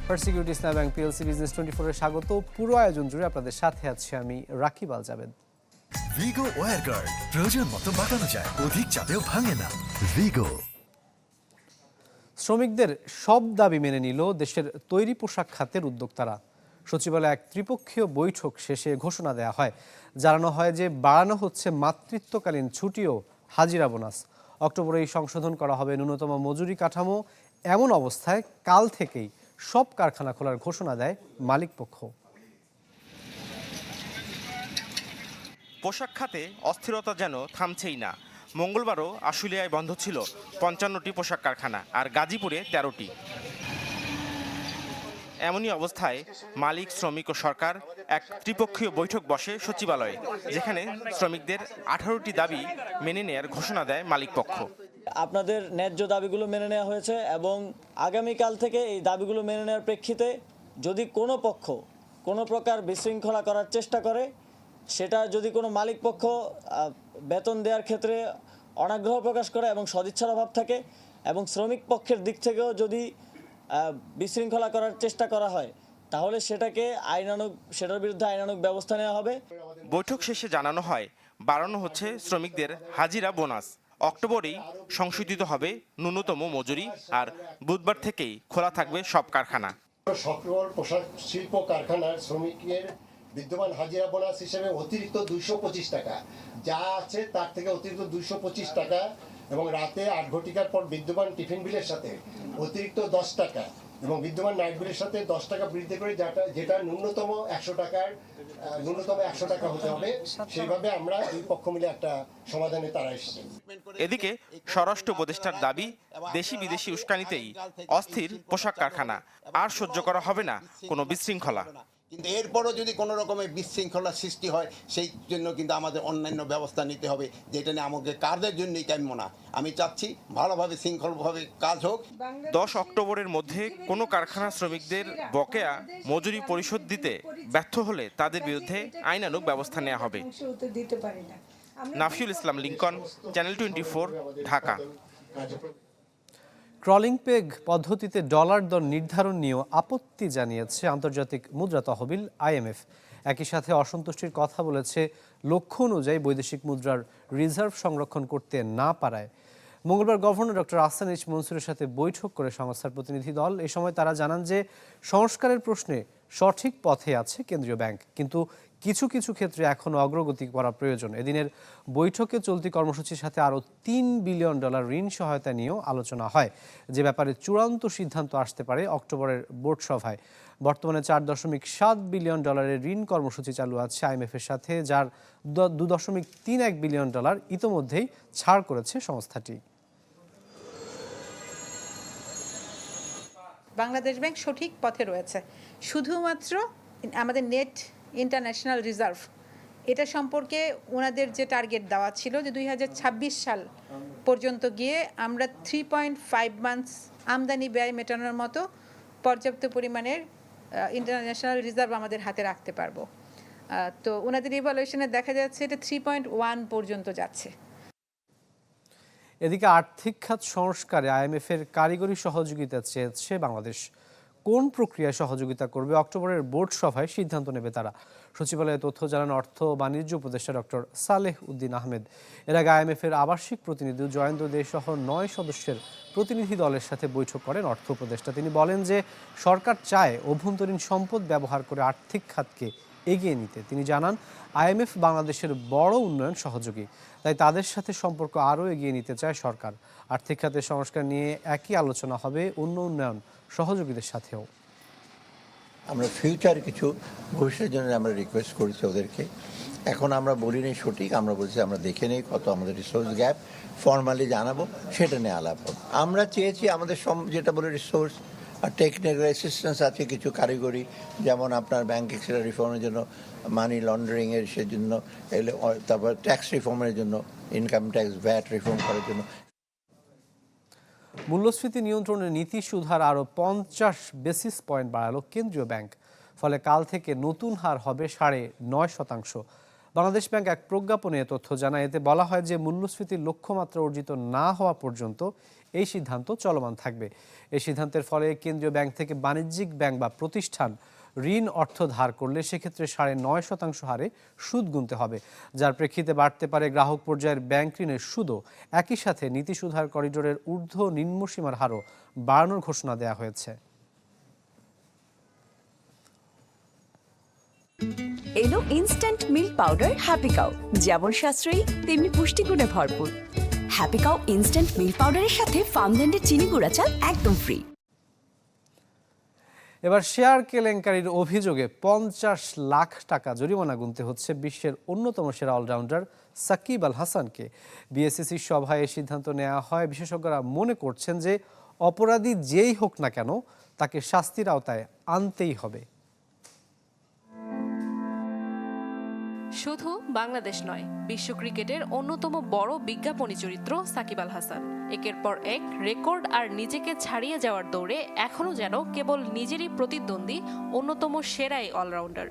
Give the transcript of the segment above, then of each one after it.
First security Islami bank PLC business 24 এর স্বাগত। পুরো আয়োজন জুড়ে আপনাদের সাথে আছি আমি রাকিব আল জাবেদ। ভিগো ওয়্যার গার্ড প্রয়োজন মতো বাঁকানো যায়, অধিক চাপেও ভাঙে না। ভিগো। শ্রমিকদের সব দাবি মেনে নিল দেশের তৈরি পোশাক খাতের উদ্যোক্তারা। সচিবালয়ে এক ত্রিপক্ষীয় বৈঠক শেষে ঘোষণা দেওয়া হয়, জানানো হয় যে বাড়ানো হচ্ছে মাতৃত্বকালীন ছুটি ও হাজিরা বোনাস। অক্টোবরেই সংশোধন করা হবে ন্যূনতম মজুরি কাঠামো। এমন অবস্থায় কাল থেকেই সব কারখানা খোলার ঘোষণা দেয় মালিকপক্ষ। পোশাক খাতে অস্থিরতা যেন থামছেই না। মঙ্গলবারও আশুলিয়ায় বন্ধ ছিল 55টি পোশাক কারখানা আর গাজীপুরে 13টি। এমনই অবস্থায় মালিক, শ্রমিক ও সরকার এক ত্রিপক্ষীয় বৈঠক বসে সচিবালয়ে, যেখানে শ্রমিকদের 18টি দাবি মেনে নেয়ার ঘোষণা দেয় মালিকপক্ষ। আপনাদের ন্যায্য দাবিগুলো মেনে নেওয়া হয়েছে এবং আগামীকাল থেকে এই দাবিগুলো মেনে নেওয়ার প্রেক্ষিতে যদি কোনো পক্ষ কোনো প্রকার বিশৃঙ্খলা করার চেষ্টা করে, সেটা যদি কোনো মালিক পক্ষ বেতন দেওয়ার ক্ষেত্রে অনাগ্রহ প্রকাশ করে এবং সদিচ্ছার অভাব থাকে এবং শ্রমিক পক্ষের দিক থেকেও যদি বিশৃঙ্খলা করার চেষ্টা করা হয়, তাহলে সেটার বিরুদ্ধে আইনানুগ ব্যবস্থা নেওয়া হবে। বৈঠক শেষে জানানো হয় বাড়ানো হচ্ছে শ্রমিকদের হাজিরা বোনাস। অক্টোবরেই সংশোধিত হবে ন্যূনতম মজুরি আর বুধবার থেকেই খোলা থাকবে সব কারখানা। সকল পোশাক শিল্প কারখানার শ্রমিকের বিদ্যমান হাজিরা বোনাস হিসেবে অতিরিক্ত 225 টাকা যা আছে তার থেকে অতিরিক্ত 225 টাকা এবং রাতে 8 ঘটিকার পর বিদ্যমান টিফিন বিলের সাথে অতিরিক্ত 10 টাকা এবং বিদ্যমান নাইট বিলের সাথে 10 টাকা বৃদ্ধি করে যেটা ন্যূনতম 100 টাকা হতে হবে। সেইভাবে আমরা দুই পক্ষ মিলে একটা সমাধানে তারা এসেছে। এদিকে স্বরাষ্ট্র উপদেষ্টার দাবি, দেশি বিদেশি উস্কানিতেই অস্থির পোশাক কারখানা, আর সহ্য করা হবে না কোনো বিশৃঙ্খলা। কিন্তু এরপরও যদি কোনো রকমের বিশৃঙ্খলা সৃষ্টি হয়, সেই জন্য কিন্তু আমাদের অন্যান্য ব্যবস্থা নিতে হবে, যেটা নিয়ে আমাদের কাজের জন্যই কাম্য না। আমি চাচ্ছি ভালোভাবে শৃঙ্খলভাবে কাজ হোক। 10 অক্টোবরের মধ্যে কোনো কারখানা শ্রমিকদের বকেয়া মজুরি পরিশোধ দিতে ব্যর্থ হলে তাদের বিরুদ্ধে আইনানুগ ব্যবস্থা নেওয়া হবে। Nafiul Islam Lincoln, channel 24, Dhaka. Crawling peg পদ্ধতিতে ডলার দর নির্ধারণ নিয়েও আপত্তি জানিয়েছে আন্তর্জাতিক মুদ্রা তহবিল IMF। একই সাথে অসন্তুষ্টির কথা বলেছে লক্ষ্য অনুযায়ী বৈদেশিক মুদ্রার রিজার্ভ সংরক্ষণ করতে না পারায়। মঙ্গলবার গভর্নর ডক্টর আহসান এইচ মনসুরের সাথে বৈঠক করে সংস্থার প্রতিনিধি দল। এ সময় তারা জানান যে সংস্কারের প্রশ্নে সঠিক পথে আছে কেন্দ্রীয় ব্যাংক, কিন্তু কিছু কিছু ক্ষেত্রে এখনও অগ্রগতি করা প্রয়োজন। এদিনের বৈঠকে চলতি কর্মসূচির সাথে আরও $3 বিলিয়ন ঋণ সহায়তা নিয়েও আলোচনা হয়, যে ব্যাপারে চূড়ান্ত সিদ্ধান্ত আসতে পারে অক্টোবরের বোর্ড সভায়। বর্তমানে $4.7 বিলিয়ন ঋণ কর্মসূচি চালু আছে IMF-এর সাথে, যার $2.31 বিলিয়ন ইতোমধ্যেই ছাড় করেছে সংস্থাটি। বাংলাদেশ ব্যাংক সঠিক পথে রয়েছে। শুধুমাত্র আমাদের নেট ইন্টারন্যাশনাল রিজার্ভ, এটা সম্পর্কে ওনাদের যে টার্গেট দেওয়া ছিল যে 2026 সাল পর্যন্ত গিয়ে আমরা 3.5 মান্থস আমদানি ব্যয় মেটানোর মতো পর্যাপ্ত পরিমাণের ইন্টারন্যাশনাল রিজার্ভ আমাদের হাতে রাখতে পারবো। তো ওনাদের ইভ্যালুয়েশনে দেখা যাচ্ছে এটা 3.1 পর্যন্ত যাচ্ছে। এদিকে আর্থিক খাত সংস্কারে IMF-এর কারিগরি সহযোগিতা চেয়েছে বাংলাদেশ। কোন প্রক্রিয়ায় সহযোগিতা করবে অক্টোবরের বোর্ড সভায় সিদ্ধান্ত নেবে তারা। সচিবালয়ে তথ্য জানান অর্থ বাণিজ্য উপদেষ্টা ডক্টর সালেহ উদ্দিন আহমেদ। এর আগে IMF-এর আবাসিক প্রতিনিধি জয়েন্দ্র দে সহ 9 সদস্যের প্রতিনিধি দলের সাথে বৈঠক করেন অর্থ উপদেষ্টা। তিনি বলেন যে সরকার চায় অভ্যন্তরীণ সম্পদ ব্যবহার করে আর্থিক খাতকে এগিয়ে নিতে। তিনি জানান IMF বাংলাদেশের বড় উন্নয়ন সহযোগী, তাই তাদের সাথে সম্পর্ক আরও এগিয়ে নিতে চায় সরকার। আর্থিক খাতের সংস্কার নিয়ে একই আলোচনা হবে অন্য উন্নয়ন সহযোগীদের সাথেও। আমরা ফিউচার কিছু ভবিষ্যতের জন্য আমরা রিকোয়েস্ট করেছি ওদেরকে। এখন আমরা বলিনি সঠিক, আমরা বলছি আমরা দেখে নিই কত আমাদের রিসোর্স গ্যাপ, ফর্মালি জানাবো, সেটা নিয়ে আলাপ হবে। আমরা চেয়েছি আমাদের যেটা বলে রিসোর্স আর টেকনিক্যাল অ্যাসিস্ট্যান্স আছে, কিছু কারিগরি, যেমন আপনার ব্যাংক এক্সের রিফর্মের জন্য, মানি লন্ডারিংয়ের সেজন্য, তারপর ট্যাক্স রিফর্মের জন্য, ইনকাম ট্যাক্স ভ্যাট রিফর্ম করার জন্য। মূল্যস্ফীতি নিয়ন্ত্রণের নীতি সুধার আরও 50 বেসিস পয়েন্ট বাড়ালো কেন্দ্রীয় ব্যাংক। ফলে কাল থেকে নতুন হার হবে 9.5%। বাংলাদেশ ব্যাংক এক প্রজ্ঞাপনে তথ্য জানায়। এতে বলা হয় যে মূল্যস্ফীতির লক্ষ্যমাত্রা অর্জিত না হওয়া পর্যন্ত এই সিদ্ধান্ত চলমান থাকবে। এই সিদ্ধান্তের ফলে কেন্দ্রীয় ব্যাংক থেকে বাণিজ্যিক ব্যাংক বা প্রতিষ্ঠান ঋণ অর্থ ধার করলে সেক্ষেত্রে 9.5% হারে সুদ গুনতে হবে, যার প্রেক্ষিতে বাড়তে পারে গ্রাহক পর্যায়ের ব্যাংক ঋণের সুদও। একই সাথে নীতি সুধার করিডোরের ঊর্ধ্ব নিম্নসীমার হারও বাড়ানোর ঘোষণা দেওয়া হয়েছে। এলো instant milk powder happy cow, যেমন সাশ্রয়ী তেমনি পুষ্টিগুণে ভরপুর। হ্যাপি কাউ ইনস্ট্যান্ট মিল্ক পাউডারের সাথে ফার্মল্যান্ডের চিনি গুঁড়া চাল একদম ফ্রি। এবার শেয়ার কেলেঙ্কারির অভিযোগে 50 লাখ টাকা জরিমানা গুনতে হচ্ছে বিশ্বের অন্যতম সেরা অলরাউন্ডার সাকিব আল হাসানকে। বিএসইসির সভায় এই সিদ্ধান্ত নেওয়া হয়। বিশেষজ্ঞরা মনে করছেন যে অপরাধী যেই হোক না কেন তাকে শাস্তির আওতায় আনতেই হবে। শুধু বাংলাদেশ নয়, বিশ্ব ক্রিকেটের অন্যতম বড় বিজ্ঞাপনী চরিত্র সাকিব আল হাসান একের পর এক রেকর্ড আর নিজেকে ছাড়িয়ে যাওয়ার দৌড়ে এখনও যেন কেবল নিজেরই প্রতিদ্বন্দ্বী অন্যতম সেরাই অলরাউন্ডার।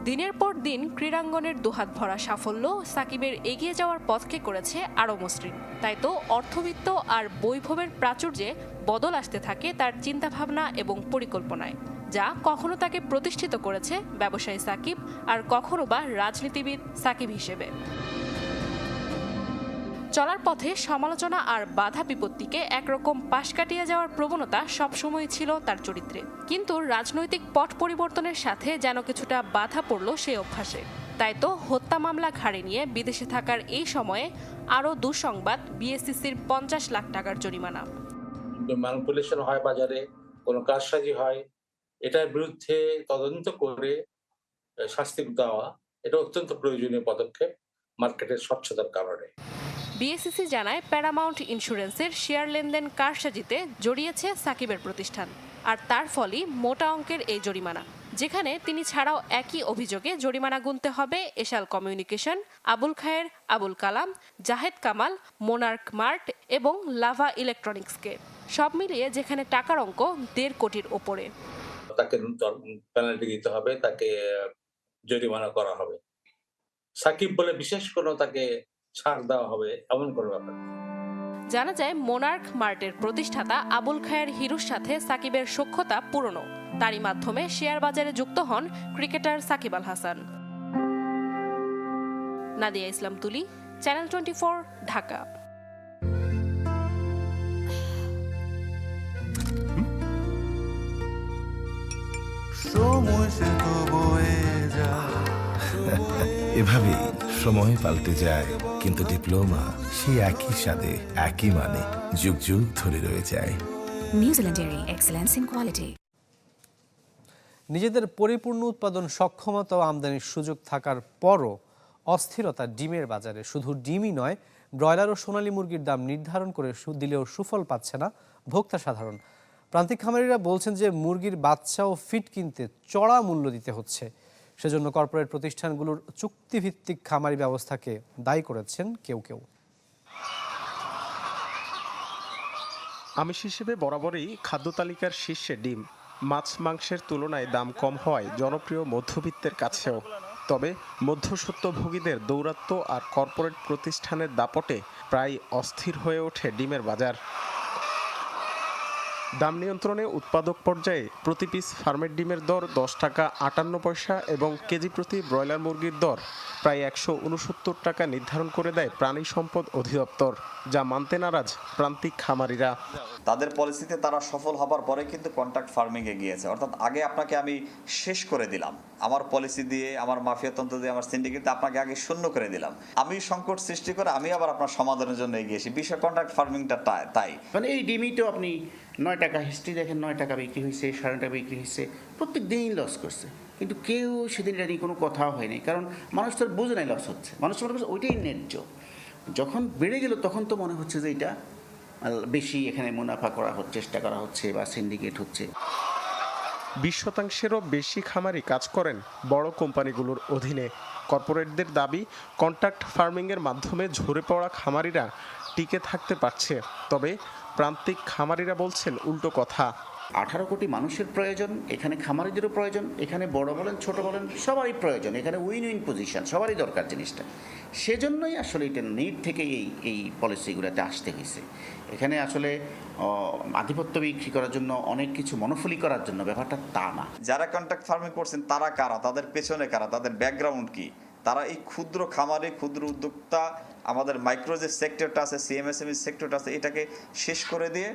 দিনের পর দিন ক্রীড়াঙ্গনের দুহাত ভরা সাফল্য সাকিবের এগিয়ে যাওয়ার পথকে করেছে আরও মসৃণ। তাই তো অর্থবিত্ত আর বৈভবের প্রাচুর্যে বদল আসতে থাকে তার চিন্তাভাবনা এবং পরিকল্পনায়, যা কখনো তাকে প্রতিষ্ঠিত করেছে ব্যবসায়ী সাকিব আর কখনো বা রাজনীতিবিদ সাকিব হিসেবে। চলার পথে সমালোচনা আর বাধা বিপত্তিকে একরকম পাশ কাটিয়ে যাওয়ার প্রবণতা সবসময় ছিল তার চরিত্রে, কিন্তু রাজনৈতিক পট পরিবর্তনের সাথে যেন কিছুটা বাধা পড়ল সেই অভ্যাসে। তাই তো হত্যা মামলা ঘাড়ে নিয়ে বিদেশে থাকার এই সময়ে আরও দুঃসংবাদ, বিএসইসির 50 লাখ টাকার জরিমানা। ম্যানিপুলেশন হয় বাজারে, কোনো কারসাজি হয়, এটার বিরুদ্ধে তদন্ত করে শাস্তি দেওয়া এটা অত্যন্ত প্রয়োজনীয় পদক্ষেপ মার্কেটের স্বচ্ছতার কারণে। বিএসইসি জানায় প্যারামাউন্ট ইন্স্যুরেন্সের শেয়ার লেনদেন কারসাজিতে জড়িয়েছে সাকিবের প্রতিষ্ঠান, আর তার ফলই মোটা অঙ্কের এই জরিমানা। যেখানে তিনি ছাড়াও একই অভিযোগে জরিমানা গুনতে হবে এশাল কমিউনিকেশন, আবুল খায়ের, আবুল কালাম, জাহেদ কামাল, মোনার্ক মার্ট এবং লাভা ইলেকট্রনিক্সকে। সব মিলিয়ে যেখানে টাকার অঙ্ক 1.5 কোটির ওপরে। তাকে পেনাল্টি দিতে হবে, তাকে জরিমানা করা হবে। সাকিব বলে বিশেষ কোনো তাকে ছাড় দেওয়া হবে এমন কোনো ব্যাপার। জানা যায় মোনার্ক মার্টের প্রতিষ্ঠাতা আবুল খায়ের হিরুর সাথে সাকিবের সখ্যতা পুরনো। তারই মাধ্যমে শেয়ার বাজারে যুক্ত হন ক্রিকেটার সাকিব আল হাসান। নাদিয়া ইসলাম তুলি, চ্যানেল 24, ঢাকা। এভাবেই সময় পাল্টে যায়, কিন্তু ডিপ্লোমা সেই একই সাথে একই মানে যুগ যুগ ধরে রয়ে যায়। New Zealand dairy, excellence in quality. নিজেদের পরিপূর্ণ উৎপাদন সক্ষমতা ও আমদানির সুযোগ থাকার পরও অস্থিরতা ডিমের বাজারে। শুধু ডিমই নয়, ব্রয়লার ও সোনালী মুরগির দাম নির্ধারণ করে দিলেও সুফল পাচ্ছে না ভোক্তা সাধারণ। প্রান্তিক খামারিরা বলছেন যে মুরগির বাচ্চা ও ফিড কিনতে চড়া মূল্য দিতে হচ্ছে। সেজন্য কর্পোরেট প্রতিষ্ঠানগুলোর চুক্তিভিত্তিক খামারি ব্যবস্থাকে দায়ী করেছেন কেউ কেউ। আমিষ হিসেবে বরাবরই খাদ্য তালিকার শীর্ষে ডিম। মাছ মাংসের তুলনায় দাম কম হওয়ায় জনপ্রিয় মধ্যবিত্তের কাছেও। তবে মধ্যস্বত্বভোগীদের দৌরাত্ম্য আর কর্পোরেট প্রতিষ্ঠানের দাপটে প্রায় অস্থির হয়ে ওঠে ডিমের বাজার। দাম নিয়ন্ত্রণে উৎপাদক পর্যায়ে প্রতি পিস ফার্মের ডিমের দর 10 টাকা 58 পয়সা এবং কেজি প্রতি ব্রয়লার মুরগির দর প্রায় 169 টাকা নির্ধারণ করে দেয় প্রাণী সম্পদ অধিদপ্তর, যা মানতে নারাজ প্রান্তিক খামারিরা। তাদের পলিসিতে তারা সফল হবার পরে কিন্তু কন্ট্রাক্ট ফার্মিংয়ে গিয়েছে, অর্থাৎ আগে আপনাকে আমি শেষ করে দিলাম, আমার পলিসি দিয়ে, আমার মাফিয়াতন্ত্র দিয়ে, আমার সিন্ডিকেট আপনাকে আগে শূন্য করে দিলাম, আমি সংকট সৃষ্টি করে আমি আবার আপনার সমাধানের জন্য এগিয়েছি। বিষয় কন্ট্রাক্ট ফার্মিংটা তাই, মানে এই ডিমই তো আপনি 9 টাকা হিস্ট্রি দেখেন, 9 টাকা বিক্রি হয়েছে, 9.5 টাকা বিক্রি হয়েছে, প্রত্যেক দিনই লস করছে, কিন্তু কেউ সেদিন এটা নিয়ে কোনো কথাও হয়নি, কারণ মানুষ তো বোঝে নাই লস হচ্ছে, মানুষ মনে করছে ওইটাই ন্যায্য। যখন বেড়ে গেল তখন তো মনে হচ্ছে যে এটা বেশি এখানে মুনাফা করা হচ্ছে, চেষ্টা করা হচ্ছে বা সিন্ডিকেট হচ্ছে। 20% বেশি খামারি কাজ করেন বড় কোম্পানিগুলোর অধীনে। কর্পোরেটদের দাবি, কন্ট্রাক্ট ফার্মিংয়ের মাধ্যমে ঝরে পড়া খামারিরা টিকে থাকতে পারছে। তবে প্রান্তিক খামারিরা বলছেন উল্টো কথা। 18 কোটি মানুষের প্রয়োজন, এখানে খামারিদেরও প্রয়োজন, এখানে বড় বলেন ছোট বলেন সবারই প্রয়োজন, এখানে উইন উইন পজিশন, সবারই দরকার জিনিসটা। সেজন্যই আসলে এটা নিট থেকে এই পলিসিগুলোতে আসতে হয়েছে। এখানে আসলে আধিপত্য বিক্রি করার জন্য অনেক কিছু মনোফলি করার জন্য ব্যাপারটা তা না। যারা কন্ট্রাক্ট ফার্মিং করছেন তারা কারা, তাদের পেছনে কারা, তাদের ব্যাকগ্রাউন্ড কি? তারা এই ক্ষুদ্র খামারে, ক্ষুদ্র উদ্যোক্তা, আমাদের মাইক্রো যে সেক্টরটা আছে, সিএমএসএমই সেক্টরটা আছে, এটাকে শেষ করে দিয়ে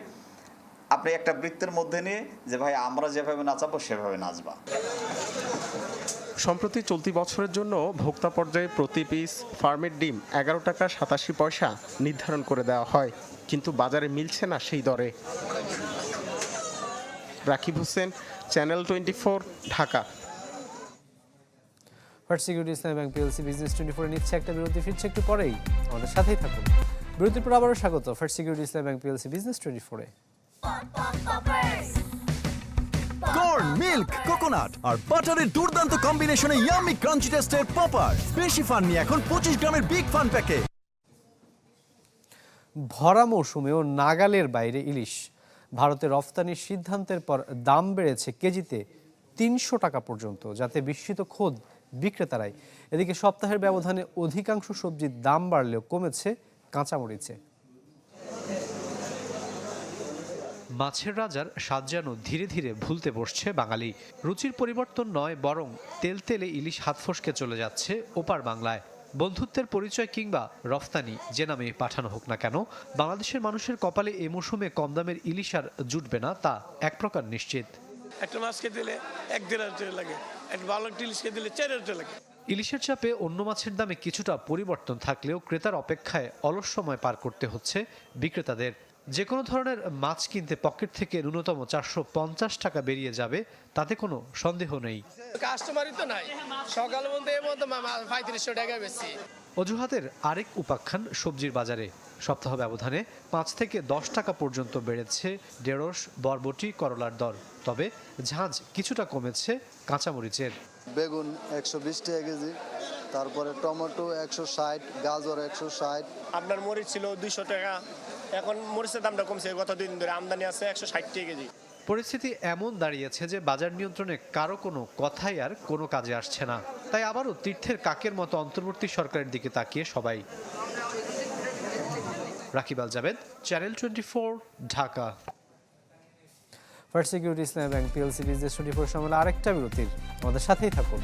আপনি একটা বৃত্তের মধ্যে নিয়ে যে ভাই আমরা যেভাবে নাচাবো সেভাবে নাচবা। সম্প্রতি চলতি বছরের জন্য ভোক্তা পর্যায়ে প্রতি পিস ফার্মের ডিম 11 টাকা 87 পয়সা নির্ধারণ করে দেওয়া হয়, কিন্তু বাজারে মিলছে না সেই দরে। Rakib Hossain, channel 24, Dhaka. First security Islami bank PLC business 24 নিচ্ছে একটা বিরতি, ফিরছে একটু পরেই, আমাদের সাথেই থাকুন। বিরতির পর আবারও স্বাগত first security Islami bank PLC business 24-এ। কর্ন, মিল্ক, কোকোনাট আর বাটারের দুর্দান্ত কম্বিনেশনে ইয়াম্মি ক্রাঞ্চি টেস্টের পপার। বেশি ফান নিয়ে এখন 25 গ্রামের বিগ ফান প্যাকে। ভরা মৌসুমেও নাগালের বাইরে ইলিশ। ভারতে রফতানির সিদ্ধান্তের পর দাম বেড়েছে কেজিতে 300 টাকা পর্যন্ত, যাতে বিস্মিত খোদ বিক্রেতারাই। এদিকে সপ্তাহের ব্যবধানে অধিকাংশ সবজির দাম বাড়লেও কমেছে কাঁচামরিচে। মাছের রাজার স্বাদ যেন ধীরে ধীরে ভুলতে বসছে বাঙালি। রুচির পরিবর্তন নয়, বরং তেলে ইলিশ হাত ফসকে চলে যাচ্ছে ওপার বাংলায়। বন্ধুত্বের পরিচয় কিংবা রফতানি যে নামে পাঠানো হোক না কেন, বাংলাদেশের মানুষের কপালে এ মৌসুমে কম দামের ইলিশ আর জুটবে না তা এক প্রকার নিশ্চিত। একটা মাছকে দিলে 1-1.5 টাকা লাগে, একটা ভালো ইলিশকে দিলে 4 টাকা লাগে। ইলিশের চাপে অন্য মাছের দামে কিছুটা পরিবর্তন থাকলেও ক্রেতার অপেক্ষায় অলস সময় পার করতে হচ্ছে বিক্রেতাদের। যে কোনো ধরনের মাছ কিনতে পকেট থেকে ন্যূনতম 450 টাকা বেরিয়ে যাবে, তাতে কোনো সন্দেহ নেই। কাস্টমারই তো নাই, সকাল বলতে এই মতো 3500 টাকা বেশি। অজুহাতের আরেক উপাখ্যান সবজির বাজারে। সপ্তাহ ব্যবধানে 5 থেকে 10 টাকা পর্যন্ত বেড়েছে ঢেঁড়স, বরবটি, করলার দর। তবে ঝাঁঝ কিছুটা কমেছে কাঁচামরিচের। বেগুন 120 টাকা কেজি, তারপরে টমেটো 160, গাজর 160। আপনার মরিচ ছিল 200 টাকা, এখন মরিচের দামটা কমছে। গত 2 দিন ধরে আমদানি আছে 160 টাকা কেজি। পরিস্থিতি এমন দাঁড়িয়েছে যে বাজার নিয়ন্ত্রণে কারো কোনো কথাই আর কোনো কাজে আসছে না। তাই আবারও তীর্থের কাকের মতো অন্তর্বর্তী সরকারের দিকে তাকিয়ে সবাই। Rakib Al Jabed, channel 24, Dhaka. First security Islami bank PLC business 24 সময় আরেকটা বিরতির, আমাদের সাথেই থাকুন।